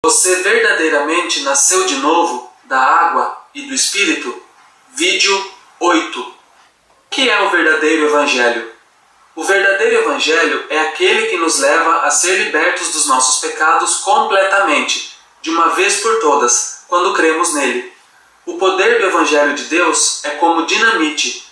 Você verdadeiramente nasceu de novo da água e do Espírito? Vídeo 8. O que é o verdadeiro Evangelho? O verdadeiro Evangelho é aquele que nos leva a ser libertos dos nossos pecados completamente, de uma vez por todas, quando cremos nele. O poder do Evangelho de Deus é como dinamite.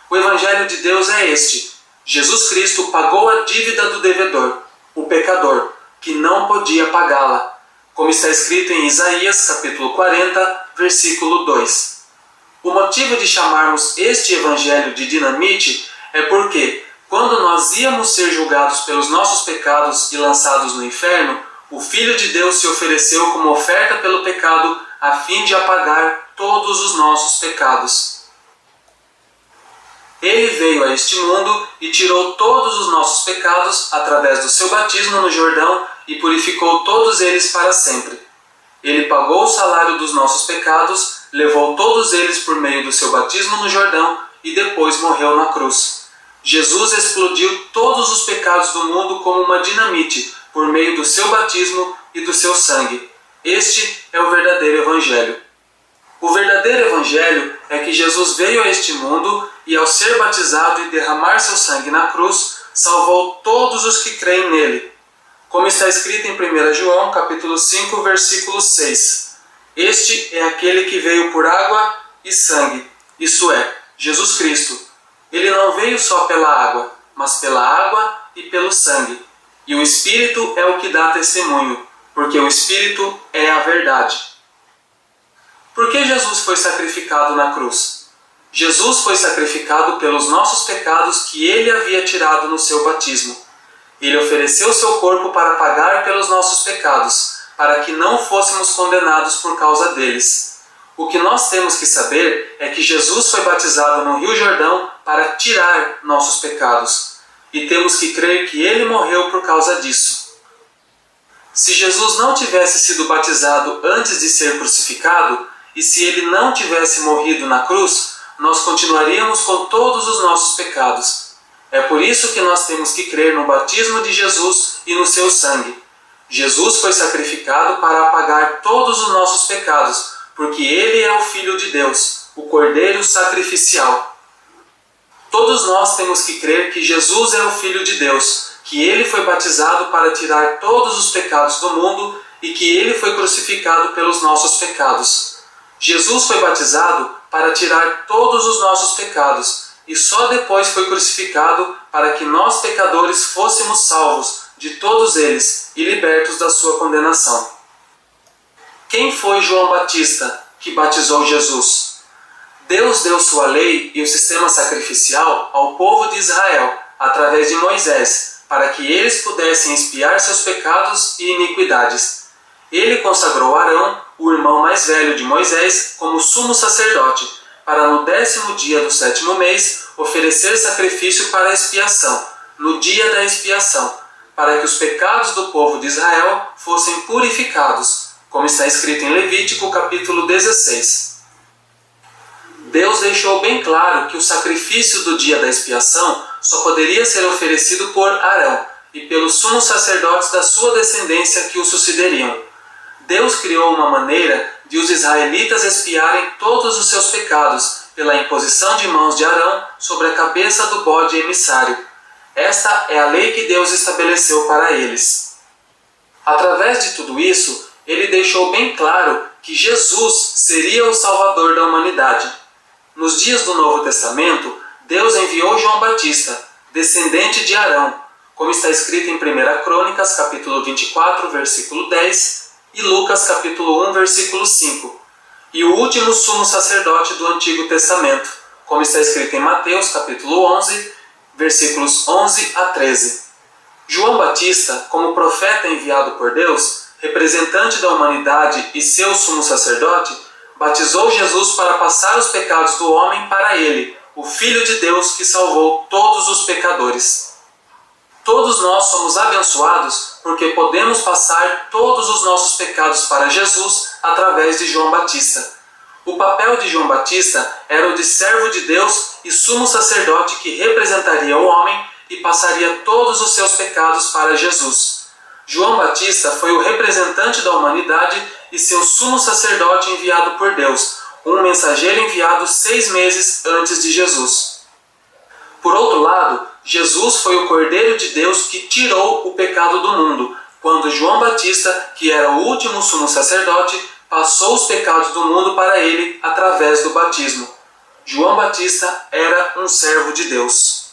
O Evangelho de Deus é este: Jesus Cristo pagou a dívida do devedor, o pecador, que não podia pagá-la, como está escrito em Isaías capítulo 40, versículo 2. O motivo de chamarmos este Evangelho de dinamite é porque, quando nós íamos ser julgados pelos nossos pecados e lançados no inferno, o Filho de Deus se ofereceu como oferta pelo pecado a fim de apagar todos os nossos pecados. Ele veio a este mundo e tirou todos os nossos pecados através do seu batismo no Jordão e purificou todos eles para sempre. Ele pagou o salário dos nossos pecados, levou todos eles por meio do seu batismo no Jordão e depois morreu na cruz. Jesus explodiu todos os pecados do mundo como uma dinamite por meio do seu batismo e do seu sangue. Este é o verdadeiro Evangelho. O verdadeiro Evangelho é que Jesus veio a este mundo e, ao ser batizado e derramar seu sangue na cruz, salvou todos os que creem nele. Como está escrito em 1 João, capítulo 5, versículo 6. Este é aquele que veio por água e sangue, isso é, Jesus Cristo. Ele não veio só pela água, mas pela água e pelo sangue. E o Espírito é o que dá testemunho, porque o Espírito é a verdade. Por que Jesus foi sacrificado na cruz? Jesus foi sacrificado pelos nossos pecados que ele havia tirado no seu batismo. Ele ofereceu seu corpo para pagar pelos nossos pecados, para que não fôssemos condenados por causa deles. O que nós temos que saber é que Jesus foi batizado no Rio Jordão para tirar nossos pecados. E temos que crer que ele morreu por causa disso. Se Jesus não tivesse sido batizado antes de ser crucificado, e se ele não tivesse morrido na cruz, nós continuaríamos com todos os nossos pecados. É por isso que nós temos que crer no batismo de Jesus e no seu sangue. Jesus foi sacrificado para apagar todos os nossos pecados, porque ele é o Filho de Deus, o Cordeiro sacrificial. Todos nós temos que crer que Jesus é o Filho de Deus, que ele foi batizado para tirar todos os pecados do mundo e que ele foi crucificado pelos nossos pecados. Jesus foi batizado para tirar todos os nossos pecados e só depois foi crucificado para que nós pecadores fôssemos salvos de todos eles e libertos da sua condenação. Quem foi João Batista que batizou Jesus? Deus deu sua lei e o sistema sacrificial ao povo de Israel através de Moisés, para que eles pudessem expiar seus pecados e iniquidades. Ele consagrou Arão, o irmão mais velho de Moisés, como sumo sacerdote, para no 10º dia do 7º mês oferecer sacrifício para a expiação, no dia da expiação, para que os pecados do povo de Israel fossem purificados, como está escrito em Levítico capítulo 16. Deus deixou bem claro que o sacrifício do dia da expiação só poderia ser oferecido por Arão e pelos sumos sacerdotes da sua descendência que o sucederiam. Deus criou uma maneira de os israelitas expiarem todos os seus pecados pela imposição de mãos de Arão sobre a cabeça do bode emissário. Esta é a lei que Deus estabeleceu para eles. Através de tudo isso, ele deixou bem claro que Jesus seria o Salvador da humanidade. Nos dias do Novo Testamento, Deus enviou João Batista, descendente de Arão, como está escrito em 1 Crônicas, capítulo 24, versículo 10, e Lucas, capítulo 1, versículo 5, e o último sumo sacerdote do Antigo Testamento, como está escrito em Mateus, capítulo 11, versículos 11 a 13. João Batista, como profeta enviado por Deus, representante da humanidade e seu sumo sacerdote, batizou Jesus para passar os pecados do homem para ele, o Filho de Deus que salvou todos os pecadores. Todos nós somos abençoados porque podemos passar todos os nossos pecados para Jesus através de João Batista. O papel de João Batista era o de servo de Deus e sumo sacerdote que representaria o homem e passaria todos os seus pecados para Jesus. João Batista foi o representante da humanidade e seu sumo sacerdote enviado por Deus, um mensageiro enviado 6 meses antes de Jesus. Por outro lado, Jesus foi o Cordeiro de Deus que tirou o pecado do mundo, quando João Batista, que era o último sumo sacerdote, passou os pecados do mundo para ele através do batismo. João Batista era um servo de Deus.